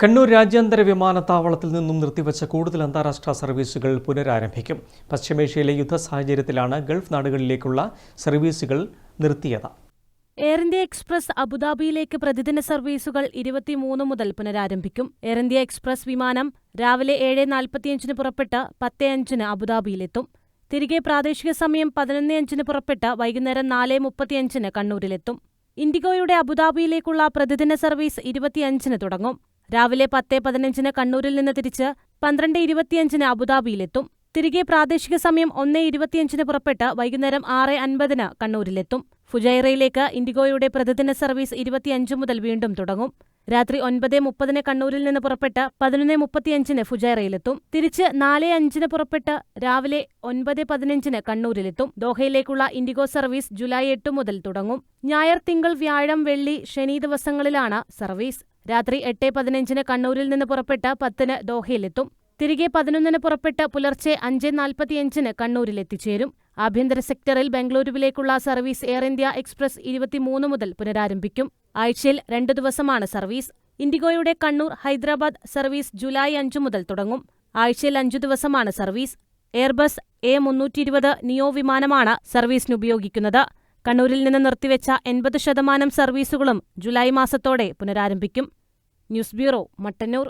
കണ്ണൂർ രാജ്യാന്തര വിമാനത്താവളത്തിൽ നിന്നും നിർത്തിവച്ച കൂടുതൽ അന്താരാഷ്ട്ര സർവീസുകൾ പുനരാരംഭിക്കും. പശ്ചിമേഷ്യയിലെ യുദ്ധ സാഹചര്യത്തിലാണ് ഗൾഫ് നാടുകളിലേക്കുള്ള സർവീസുകൾ നിർത്തിയത്. എയർ ഇന്ത്യ എക്സ്പ്രസ് അബുദാബിയിലേക്ക് പ്രതിദിന സർവീസുകൾ 23 മുതൽ പുനരാരംഭിക്കും. എയർ ഇന്ത്യ എക്സ്പ്രസ് വിമാനം രാവിലെ 7:45 പുറപ്പെട്ട് 10:05 അബുദാബിയിലെത്തും. തിരികെ പ്രാദേശിക സമയം 11:05 പുറപ്പെട്ട് വൈകുന്നേരം 4:35 കണ്ണൂരിലെത്തും. ഇൻഡിഗോയുടെ അബുദാബിയിലേക്കുള്ള പ്രതിദിന സർവീസ് 25 തുടങ്ങും. രാവിലെ 10:15 കണ്ണൂരിൽ നിന്ന് തിരിച്ച് 12:25 അബുദാബിയിലെത്തും. തിരികെ പ്രാദേശിക സമയം 1:25 പുറപ്പെട്ട് വൈകുന്നേരം 6:50 കണ്ണൂരിലെത്തും. ഫുജൈറയിലേക്ക് ഇൻഡിഗോയുടെ പ്രതിദിന സർവീസ് 25 മുതൽ വീണ്ടും തുടങ്ങും. രാത്രി 9:30 കണ്ണൂരിൽ നിന്ന് പുറപ്പെട്ട് 11:35 ഫുജൈറയിലെത്തും. തിരിച്ച് 4:05 പുറപ്പെട്ട് രാവിലെ 9:15 കണ്ണൂരിലെത്തും. ദോഹയിലേക്കുള്ള ഇൻഡിഗോ സർവീസ് ജൂലൈ 8 മുതൽ തുടങ്ങും. ഞായർ, തിങ്കൾ, വ്യാഴം, വെള്ളി, ശനി ദിവസങ്ങളിലാണ് സർവീസ്. രാത്രി 8:15 കണ്ണൂരിൽ നിന്ന് പുറപ്പെട്ട് 10 ദോഹയിലെത്തും. തിരികെ 11 പുറപ്പെട്ട് പുലർച്ചെ 5:45 കണ്ണൂരിലെത്തിച്ചേരും. ആഭ്യന്തര സെക്ടറിൽ ബംഗളൂരുവിലേക്കുള്ള സർവീസ് എയർ ഇന്ത്യ എക്സ്പ്രസ് 23 മുതൽ പുനരാരംഭിക്കും. ആഴ്ചയിൽ 2 ദിവസമാണ് സർവീസ്. ഇൻഡിഗോയുടെ കണ്ണൂർ, ഹൈദരാബാദ് സർവീസ് ജൂലൈ 5 മുതൽ തുടങ്ങും. ആഴ്ചയിൽ 5 ദിവസമാണ് സർവീസ്. എയർബസ് A320 നിയോ വിമാനമാണ് സർവീസിന് ഉപയോഗിക്കുന്നത്. കണ്ണൂരിൽ നിന്ന് നിർത്തിവെച്ച 80% സർവീസുകളും ജൂലൈ മാസത്തോടെ പുനരാരംഭിക്കും. News bureau, Mattannur.